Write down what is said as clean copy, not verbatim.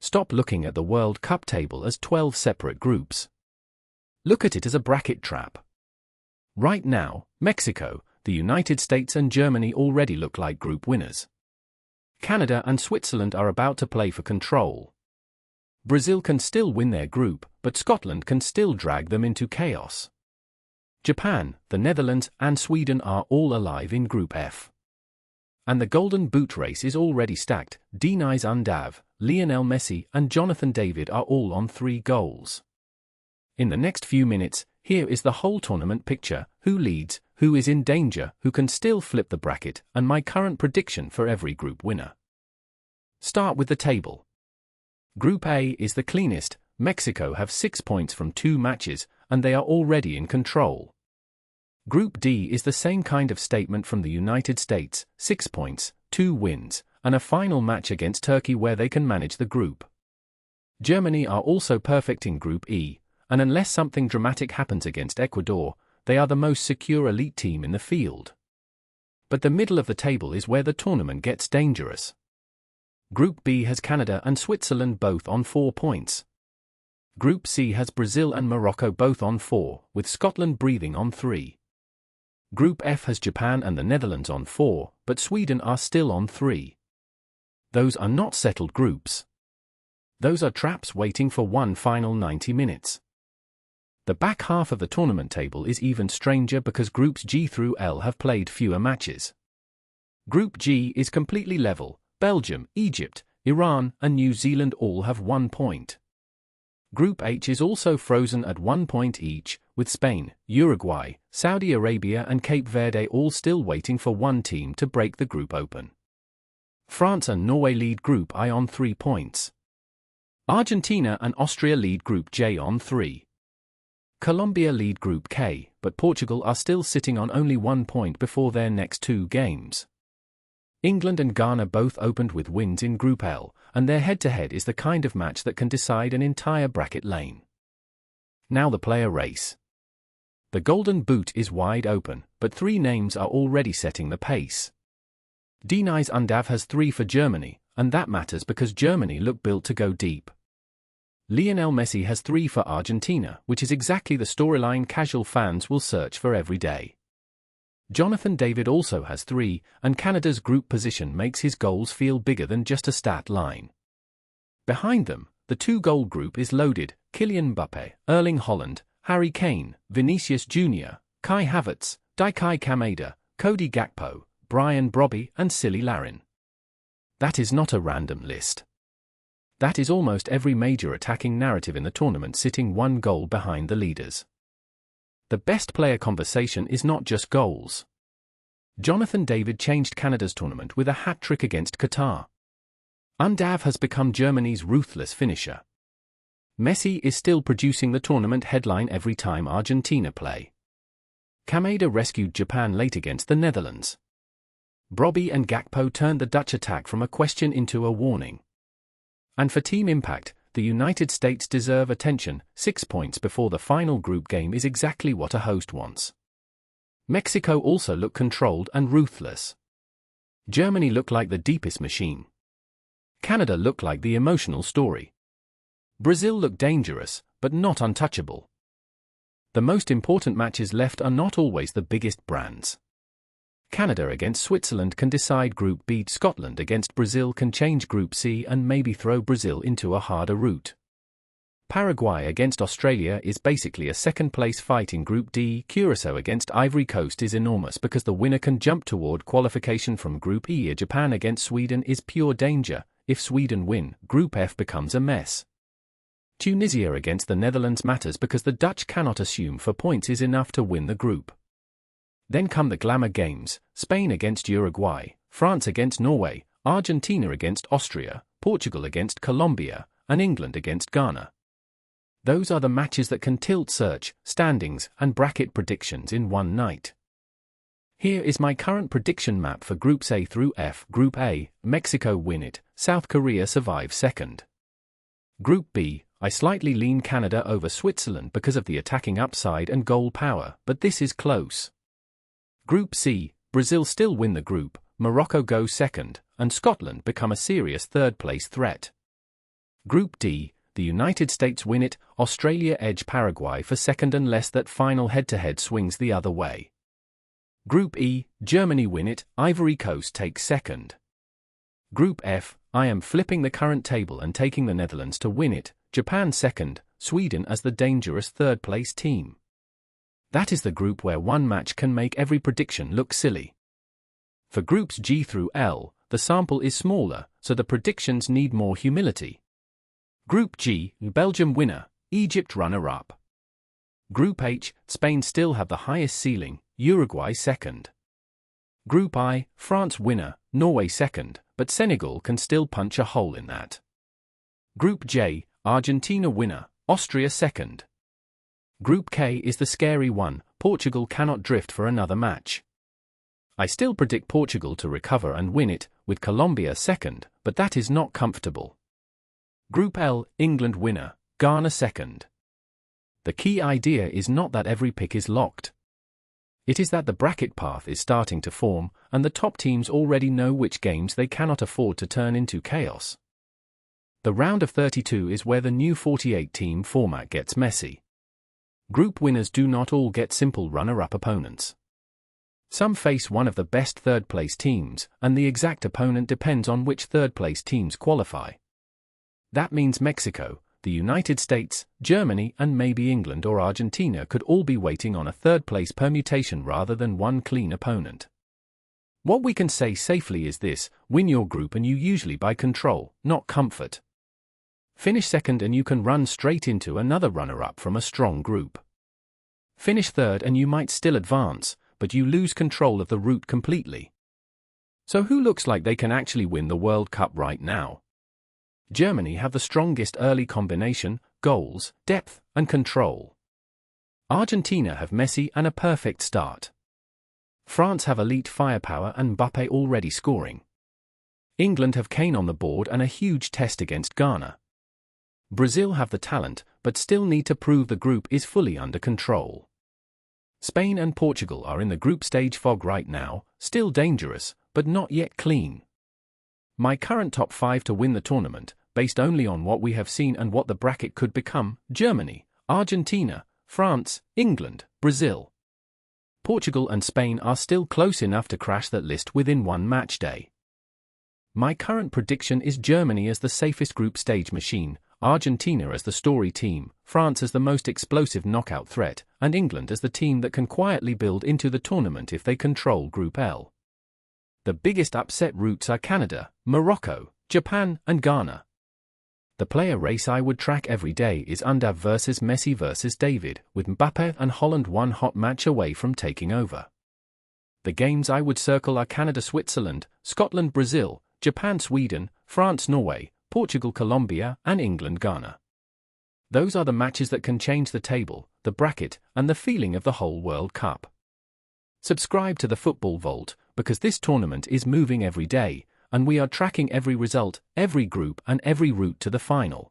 Stop looking at the World Cup table as 12 separate groups. Look at it as a bracket trap. Right now, Mexico, the United States and Germany already look like group winners. Canada and Switzerland are about to play for control. Brazil can still win their group, but Scotland can still drag them into chaos. Japan, the Netherlands, and Sweden are all alive in Group F. And the Golden Boot race is already stacked. Deniz Undav, Lionel Messi, and Jonathan David are all on 3 goals. In the next few minutes, here is the whole tournament picture: who leads, who is in danger, who can still flip the bracket, and my current prediction for every group winner. Start with the table. Group A is the cleanest. Mexico have 6 points from 2 matches, and they are already in control. Group D is the same kind of statement from the United States: 6 points, 2 wins, and a final match against Turkey where they can manage the group. Germany are also perfect in Group E, and unless something dramatic happens against Ecuador, they are the most secure elite team in the field. But the middle of the table is where the tournament gets dangerous. Group B has Canada and Switzerland both on 4 points. Group C has Brazil and Morocco both on 4, with Scotland breathing on 3. Group F has Japan and the Netherlands on 4, but Sweden are still on 3. Those are not settled groups. Those are traps waiting for one final 90 minutes. The back half of the tournament table is even stranger because Groups G through L have played fewer matches. Group G is completely level. Belgium, Egypt, Iran, and New Zealand all have 1 point. Group H is also frozen at 1 point each, with Spain, Uruguay, Saudi Arabia and Cape Verde all still waiting for one team to break the group open. France and Norway lead Group I on 3 points. Argentina and Austria lead Group J on 3. Colombia lead Group K, but Portugal are still sitting on only 1 point before their next 2 games. England and Ghana both opened with wins in Group L, and their head-to-head is the kind of match that can decide an entire bracket lane. Now the player race. The Golden Boot is wide open, but 3 names are already setting the pace. Deniz Undav has 3 for Germany, and that matters because Germany look built to go deep. Lionel Messi has 3 for Argentina, which is exactly the storyline casual fans will search for every day. Jonathan David also has 3, and Canada's group position makes his goals feel bigger than just a stat line. Behind them, the 2-goal group is loaded: Kylian Mbappe, Erling Haaland, Harry Kane, Vinicius Jr., Kai Havertz, Daichi Kamada, Cody Gakpo, Brian Brobbey, and Silly Larin. That is not a random list. That is almost every major attacking narrative in the tournament sitting 1 goal behind the leaders. The best player conversation is not just goals. Jonathan David changed Canada's tournament with a hat-trick against Qatar. Undav has become Germany's ruthless finisher. Messi is still producing the tournament headline every time Argentina play. Kamada rescued Japan late against the Netherlands. Brobbey and Gakpo turned the Dutch attack from a question into a warning. And for team impact, the United States deserve attention. 6 points before the final group game is exactly what a host wants. Mexico also look controlled and ruthless. Germany look like the deepest machine. Canada look like the emotional story. Brazil look dangerous, but not untouchable. The most important matches left are not always the biggest brands. Canada against Switzerland can decide Group B. Scotland against Brazil can change Group C and maybe throw Brazil into a harder route. Paraguay against Australia is basically a second-place fight in Group D. Curacao against Ivory Coast is enormous because the winner can jump toward qualification from Group E. Japan against Sweden is pure danger. If Sweden win, Group F becomes a mess. Tunisia against the Netherlands matters because the Dutch cannot assume 4 points is enough to win the group. Then come the glamour games: Spain against Uruguay, France against Norway, Argentina against Austria, Portugal against Colombia, and England against Ghana. Those are the matches that can tilt search, standings, and bracket predictions in one night. Here is my current prediction map for Groups A through F. Group A, Mexico win it, South Korea survive second. Group B, I slightly lean Canada over Switzerland because of the attacking upside and goal power, but this is close. Group C, Brazil still win the group, Morocco go second, and Scotland become a serious third-place threat. Group D, the United States win it, Australia edge Paraguay for second unless that final head-to-head swings the other way. Group E, Germany win it, Ivory Coast takes second. Group F, I am flipping the current table and taking the Netherlands to win it, Japan second, Sweden as the dangerous third-place team. That is the group where one match can make every prediction look silly. For groups G through L, the sample is smaller, so the predictions need more humility. Group G, Belgium winner, Egypt runner-up. Group H, Spain still have the highest ceiling, Uruguay second. Group I, France winner, Norway second, but Senegal can still punch a hole in that. Group J, Argentina winner, Austria second. Group K is the scary one, Portugal cannot drift for another match. I still predict Portugal to recover and win it, with Colombia second, but that is not comfortable. Group L, England winner, Ghana second. The key idea is not that every pick is locked. It is that the bracket path is starting to form, and the top teams already know which games they cannot afford to turn into chaos. The round of 32 is where the new 48-team format gets messy. Group winners do not all get simple runner-up opponents. Some face one of the best third-place teams, and the exact opponent depends on which third-place teams qualify. That means Mexico, the United States, Germany, and maybe England or Argentina could all be waiting on a third-place permutation rather than one clean opponent. What we can say safely is this: win your group and you usually buy control, not comfort. Finish second and you can run straight into another runner-up from a strong group. Finish third and you might still advance, but you lose control of the route completely. So who looks like they can actually win the World Cup right now? Germany have the strongest early combination, goals, depth, and control. Argentina have Messi and a perfect start. France have elite firepower and Mbappe already scoring. England have Kane on the board and a huge test against Ghana. Brazil have the talent, but still need to prove the group is fully under control. Spain and Portugal are in the group stage fog right now, still dangerous, but not yet clean. My current top 5 to win the tournament, based only on what we have seen and what the bracket could become: Germany, Argentina, France, England, Brazil. Portugal and Spain are still close enough to crash that list within one match day. My current prediction is Germany as the safest group stage machine, Argentina as the story team, France as the most explosive knockout threat, and England as the team that can quietly build into the tournament if they control Group L. The biggest upset routes are Canada, Morocco, Japan, and Ghana. The player race I would track every day is Undav versus Messi versus David, with Mbappe and Haaland one hot match away from taking over. The games I would circle are Canada Switzerland, Scotland Brazil, Japan Sweden, France Norway, Portugal Colombia, and England Ghana. Those are the matches that can change the table, the bracket, and the feeling of the whole World Cup. Subscribe to the Football Vault, because this tournament is moving every day, and we are tracking every result, every group, and every route to the final.